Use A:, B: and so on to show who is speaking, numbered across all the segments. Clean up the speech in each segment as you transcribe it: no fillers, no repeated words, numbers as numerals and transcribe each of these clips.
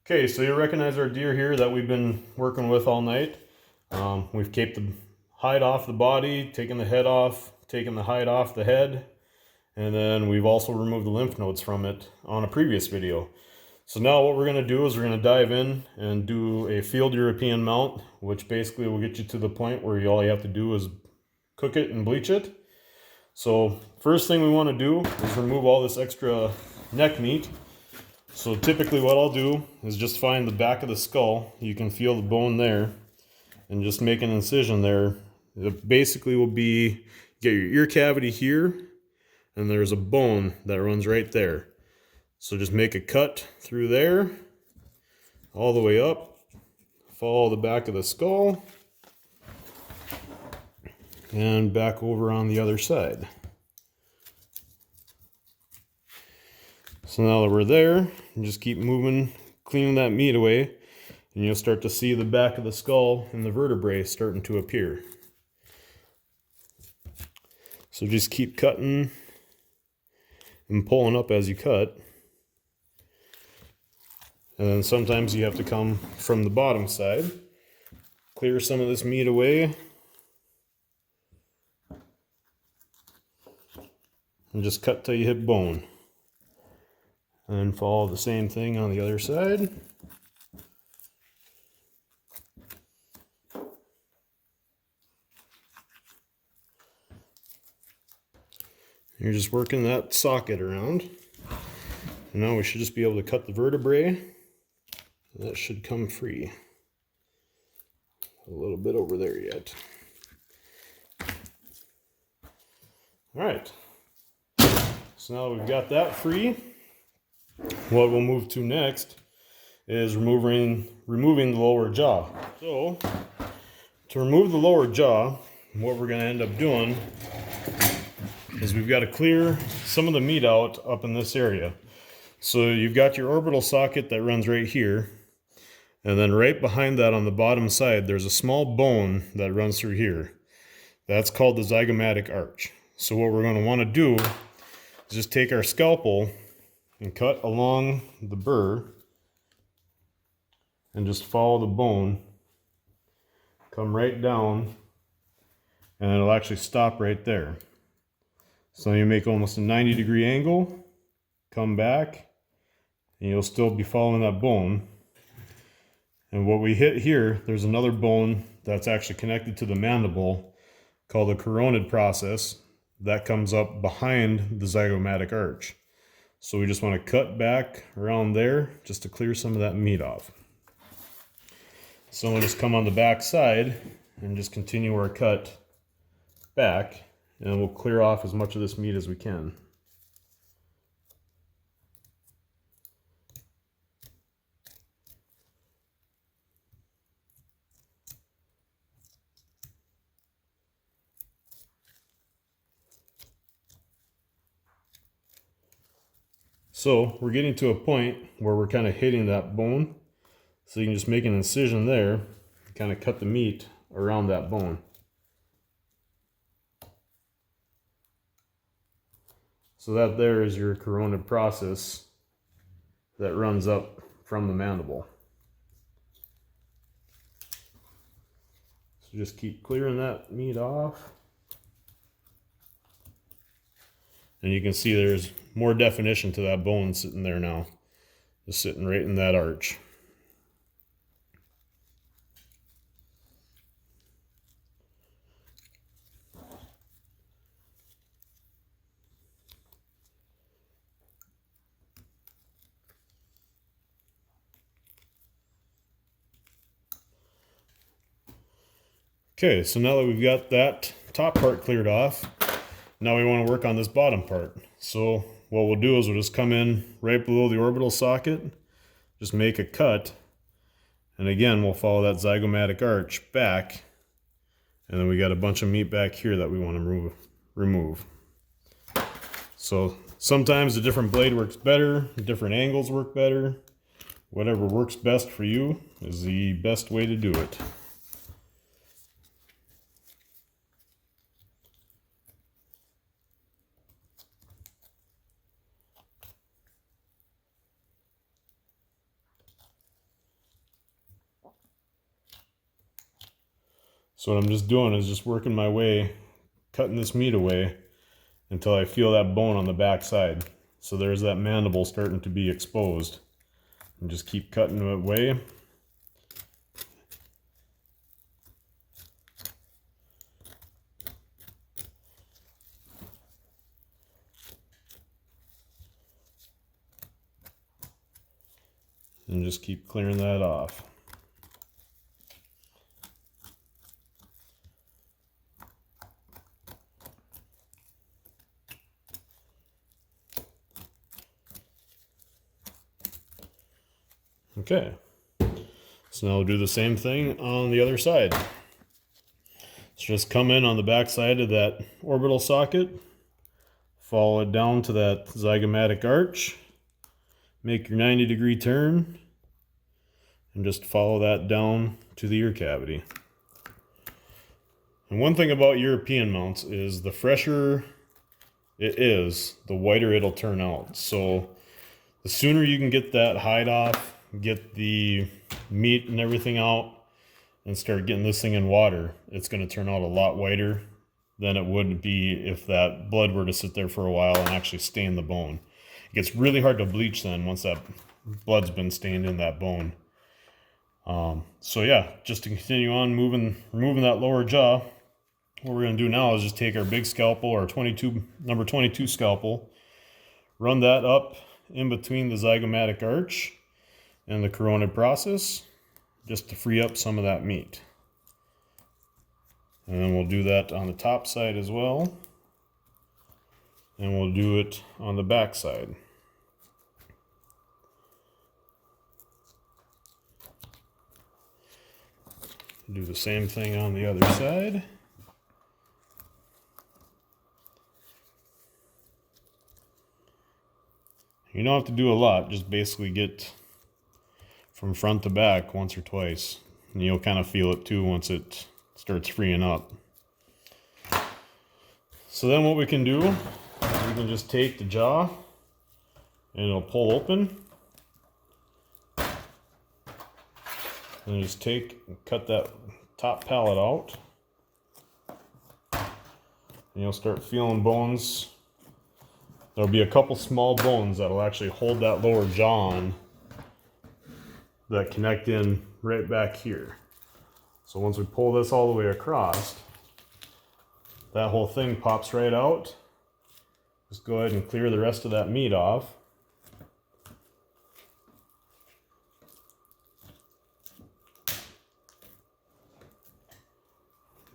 A: Okay, so you recognize our deer here that we've been working with all night. We've caped the hide off the body, taken the head off, taken the hide off the head, and then we've also removed the lymph nodes from it on a previous video. So now what we're going to do is we're going to dive in and do a field European mount, which basically will get you to the point where all you have to do is cook it and bleach it. So first thing we want to do is remove all this extra neck meat. So typically what I'll do is just find the back of the skull. You can feel the bone there and just make an incision there. It basically will be, get your ear cavity here and there's a bone that runs right there. So just make a cut through there, all the way up, follow the back of the skull, and back over on the other side. So now that we're there, just keep moving, cleaning that meat away, and you'll start to see the back of the skull and the vertebrae starting to appear. So just keep cutting and pulling up as you cut. And then sometimes you have to come from the bottom side, clear some of this meat away, and just cut till you hit bone. And then follow the same thing on the other side. You're just working that socket around. And now we should just be able to cut the vertebrae. That should come free. A little bit over there yet. Alright. So now we've got that free. What we'll move to next is removing the lower jaw. So, to remove the lower jaw, what we're going to end up doing is we've got to clear some of the meat out up in this area. So you've got your orbital socket that runs right here, and then right behind that on the bottom side there's a small bone that runs through here. That's called the zygomatic arch. So what we're going to want to do is just take our scalpel and cut along the burr and just follow the bone, come right down, and it'll actually stop right there. So you make almost a 90-degree angle, come back, and you'll still be following that bone. And what we hit here, there's another bone that's actually connected to the mandible called the coronid process that comes up behind the zygomatic arch. So we just want to cut back around there just to clear some of that meat off. So we'll just come on the back side and just continue our cut back, and we'll clear off as much of this meat as we can. So we're getting to a point where we're kind of hitting that bone. So you can just make an incision there, kind of cut the meat around that bone. So that there is your coronid process that runs up from the mandible. So just keep clearing that meat off. And you can see there's more definition to that bone sitting there now. Just sitting right in that arch. Okay, so now that we've got that top part cleared off, now we want to work on this bottom part. So what we'll do is we'll just come in right below the orbital socket, just make a cut, and again we'll follow that zygomatic arch back, and then we got a bunch of meat back here that we want to remove. So sometimes a different blade works better, different angles work better. Whatever works best for you is the best way to do it. So what I'm just doing is just working my way, cutting this meat away until I feel that bone on the back side. So there's that mandible starting to be exposed. And just keep cutting it away. And just keep clearing that off. Okay, so now we'll do the same thing on the other side. Let's just come in on the back side of that orbital socket, follow it down to that zygomatic arch, make your 90-degree turn, and just follow that down to the ear cavity. And one thing about European mounts is the fresher it is, the whiter it'll turn out. So the sooner you can get that hide off, get the meat and everything out, and start getting this thing in water, it's going to turn out a lot whiter than it would be if that blood were to sit there for a while and actually stain the bone. It gets really hard to bleach then once that blood's been stained in that bone. So yeah, just to continue on removing that lower jaw, what we're going to do now is just take our big scalpel, our number 22 scalpel, run that up in between the zygomatic arch and the corona process, just to free up some of that meat. And then we'll do that on the top side as well. And we'll do it on the back side. Do the same thing on the other side. You don't have to do a lot, just basically get from front to back once or twice. And you'll kind of feel it too once it starts freeing up. So then what we can do, we can just take the jaw and it'll pull open. And just take and cut that top palate out. And you'll start feeling bones. There'll be a couple small bones that'll actually hold that lower jaw on that connect in right back here. So once we pull this all the way across, that whole thing pops right out. Just go ahead and clear the rest of that meat off.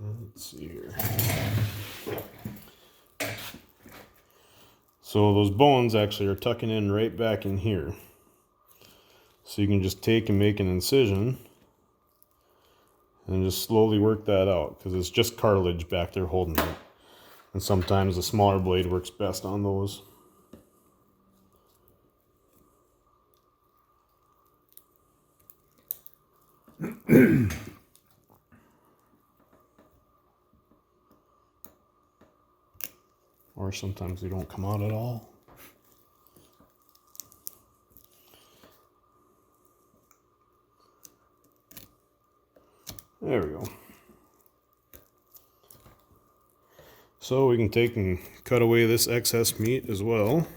A: Let's see here. So those bones actually are tucking in right back in here. So you can just take and make an incision and just slowly work that out, because it's just cartilage back there holding it. And sometimes the smaller blade works best on those. Or sometimes they don't come out at all. There we go. So we can take and cut away this excess meat as well.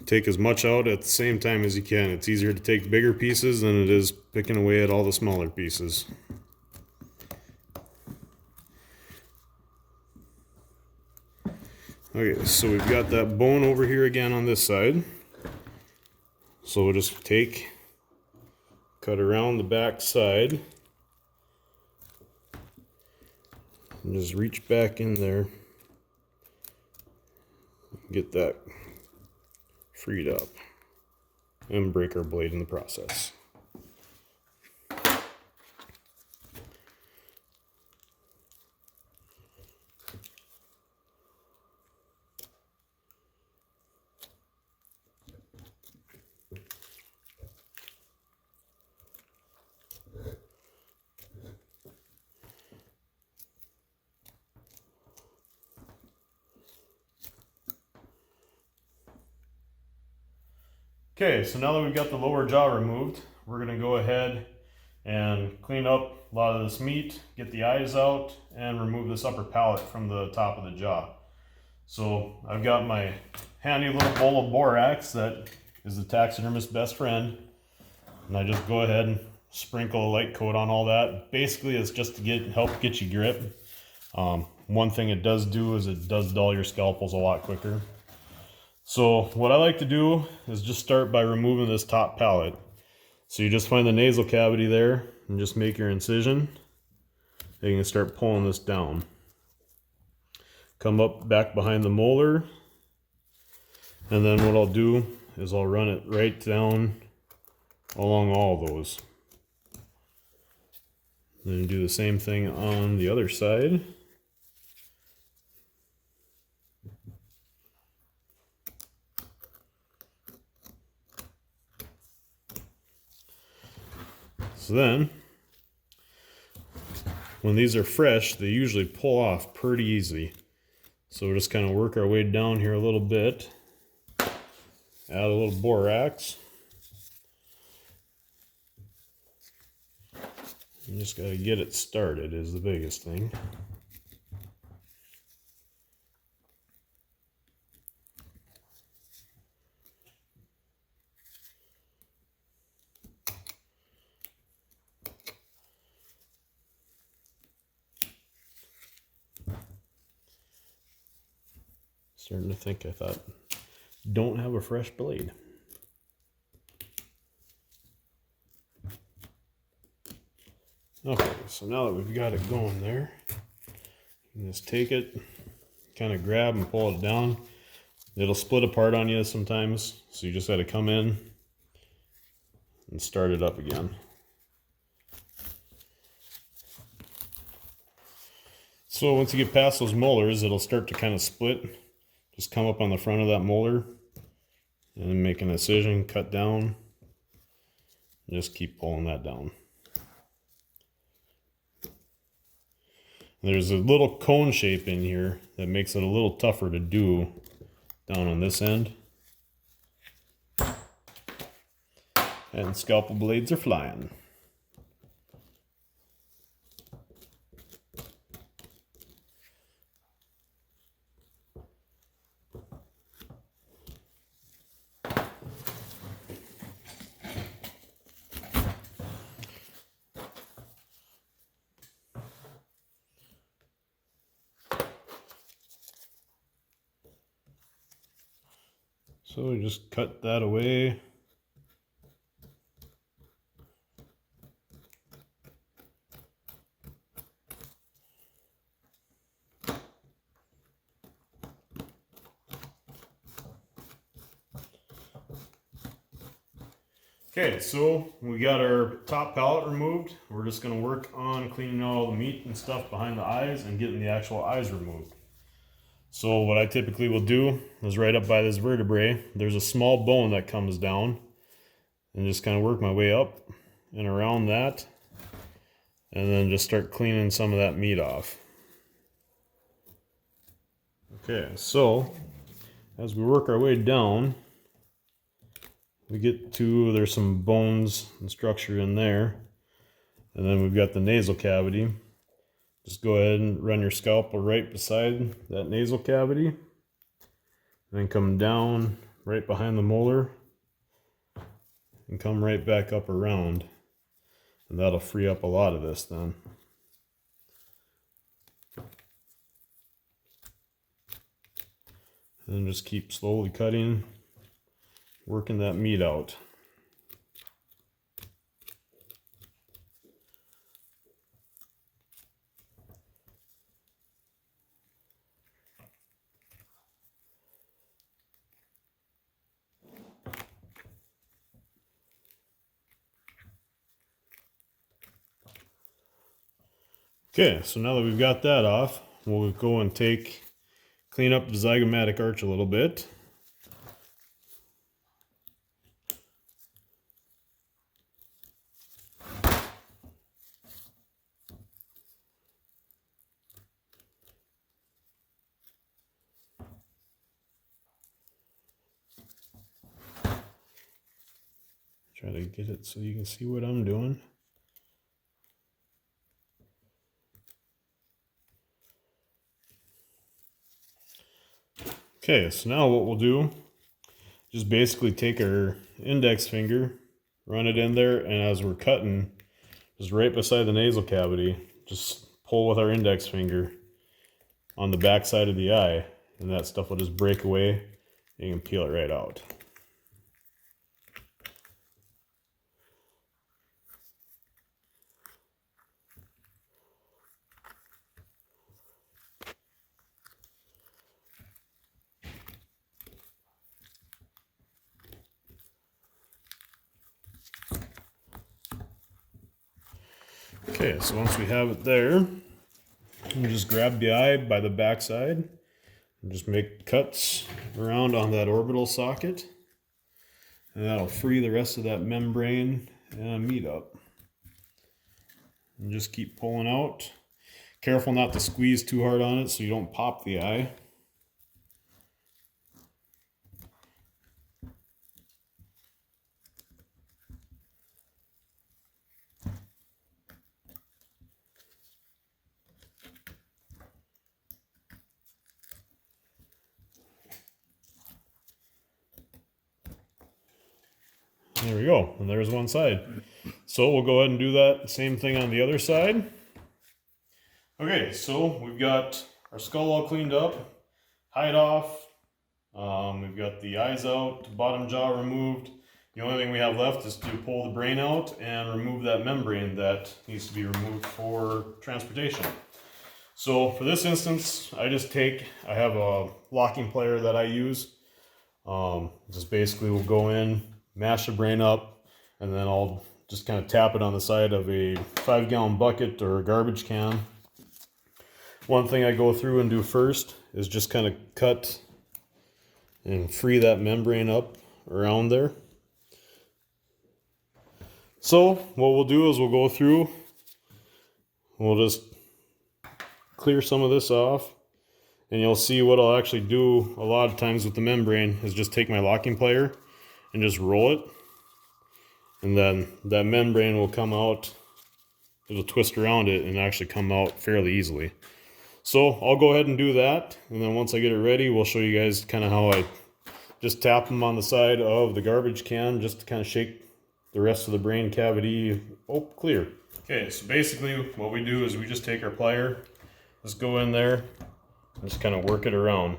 A: Take as much out at the same time as you can. It's easier to take bigger pieces than it is picking away at all the smaller pieces. Okay, so we've got that bone over here again on this side. So we'll just cut around the back side. And just reach back in there. Get that freed up. And break our blade in the process. Okay, so now that we've got the lower jaw removed, we're going to go ahead and clean up a lot of this meat, get the eyes out, and remove this upper palate from the top of the jaw. So I've got my handy little bowl of borax that is the taxidermist's best friend. And I just go ahead and sprinkle a light coat on all that. Basically, it's just to help get you grip. One thing it does do is it does dull your scalpels a lot quicker. So what I like to do is just start by removing this top palate. So you just find the nasal cavity there and just make your incision. And you can start pulling this down. Come up back behind the molar. And then what I'll do is I'll run it right down along all those. Then do the same thing on the other side. So then, when these are fresh, they usually pull off pretty easy. So we'll just kind of work our way down here a little bit. Add a little borax. You just got to get it started is the biggest thing. Starting to think I thought, don't have a fresh blade. Okay, so now that we've got it going there, you can just take it, kind of grab and pull it down. It'll split apart on you sometimes, so you just got to come in and start it up again. So once you get past those molars, it'll start to kind of split. Just come up on the front of that molar and then make an incision, cut down, and just keep pulling that down. There's a little cone shape in here that makes it a little tougher to do down on this end. And scalpel blades are flying. So we just cut that away. Okay, so we got our top palate removed. We're just going to work on cleaning out all the meat and stuff behind the eyes and getting the actual eyes removed. So what I typically will do is right up by this vertebrae, there's a small bone that comes down, and just kind of work my way up and around that, and then just start cleaning some of that meat off. Okay, so as we work our way down, we get to, there's some bones and structure in there, and then we've got the nasal cavity. Just go ahead and run your scalpel right beside that nasal cavity, and then come down right behind the molar and come right back up around, and that'll free up a lot of this then. And then just keep slowly cutting, working that meat out. Okay, so now that we've got that off, we'll go and clean up the zygomatic arch a little bit. Try to get it so you can see what I'm doing. Okay, so now what we'll do, just basically take our index finger, run it in there, and as we're cutting, just right beside the nasal cavity, just pull with our index finger on the back side of the eye, and that stuff will just break away, and you can peel it right out. Okay, so once we have it there, you just grab the eye by the back side and just make cuts around on that orbital socket, and that'll free the rest of that membrane and meat up. And just keep pulling out. Careful not to squeeze too hard on it so you don't pop the eye. There we go, and there's one side. So we'll go ahead and do that same thing on the other side. Okay, so we've got our skull all cleaned up, hide off, we've got the eyes out, bottom jaw removed. The only thing we have left is to pull the brain out and remove that membrane that needs to be removed for transportation. So for this instance, I have a locking plier that I use. Just basically we'll go in, mash the brain up, and then I'll just kind of tap it on the side of a 5-gallon bucket or a garbage can. One thing I go through and do first is just kind of cut and free that membrane up around there. So what we'll do is we'll go through, we'll just clear some of this off, and you'll see what I'll actually do a lot of times with the membrane is just take my locking plier and just roll it, and then that membrane will come out, it'll twist around it and actually come out fairly easily. So I'll go ahead and do that, and then once I get it ready, we'll show you guys kind of how I just tap them on the side of the garbage can just to kind of shake the rest of the brain cavity. Oh, clear. Okay, so basically what we do is we just take our plier, just go in there, and just kind of work it around.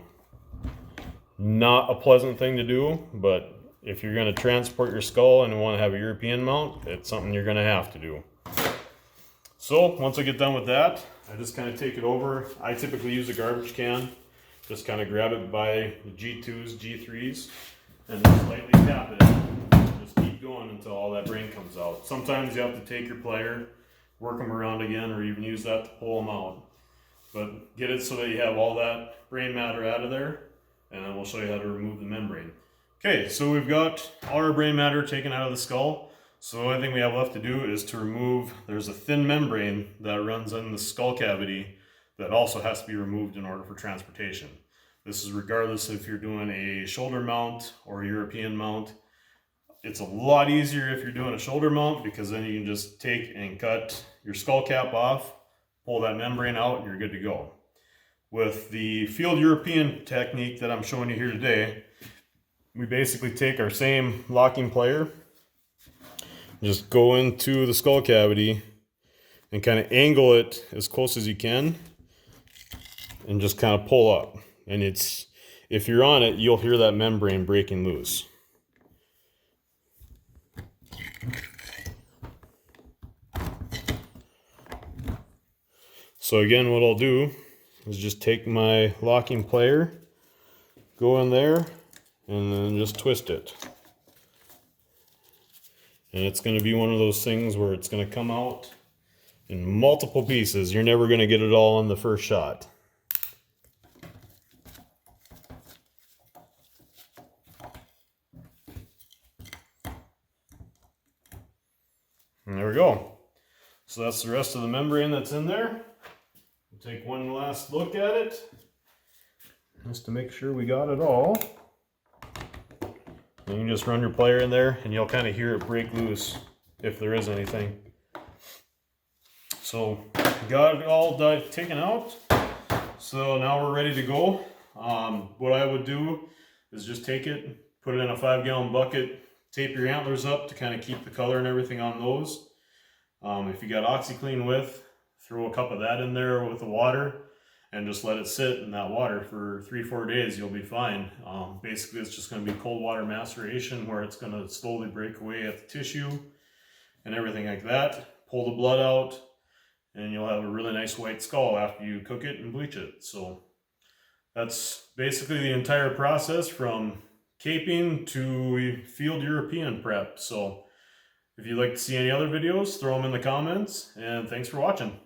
A: Not a pleasant thing to do, but if you're going to transport your skull and want to have a European mount, it's something you're going to have to do. So once I get done with that, I just kind of take it over. I typically use a garbage can. Just kind of grab it by the G2s, G3s, and just lightly tap it. Just keep going until all that brain comes out. Sometimes you have to take your plier, work them around again, or even use that to pull them out. But get it so that you have all that brain matter out of there, and then we'll show you how to remove the membrane. Okay, so we've got all our brain matter taken out of the skull. So the only thing we have left to do is to remove, there's a thin membrane that runs in the skull cavity that also has to be removed in order for transportation. This is regardless if you're doing a shoulder mount or a European mount. It's a lot easier if you're doing a shoulder mount because then you can just take and cut your skull cap off, pull that membrane out, and you're good to go. With the field European technique that I'm showing you here today, we basically take our same locking plier, just go into the skull cavity and kind of angle it as close as you can and just kind of pull up. And if you're on it, you'll hear that membrane breaking loose. So again, what I'll do is just take my locking plier, go in there, and then just twist it. And it's going to be one of those things where it's going to come out in multiple pieces. You're never going to get it all in the first shot. And there we go. So that's the rest of the membrane that's in there. We'll take one last look at it, just to make sure we got it all. You can just run your plier in there and you'll kind of hear it break loose if there is anything. So got it all taken out. So now we're ready to go. What I would do is just take it, put it in a 5-gallon bucket, tape your antlers up to kind of keep the color and everything on those. If you got OxyClean with, throw a cup of that in there with the water and just let it sit in that water for 3-4 days. You'll be fine. Basically, it's just going to be cold water maceration where it's going to slowly break away at the tissue and everything like that. Pull the blood out, and you'll have a really nice white skull after you cook it and bleach it. So that's basically the entire process from caping to field European prep. So if you'd like to see any other videos, throw them in the comments, and thanks for watching.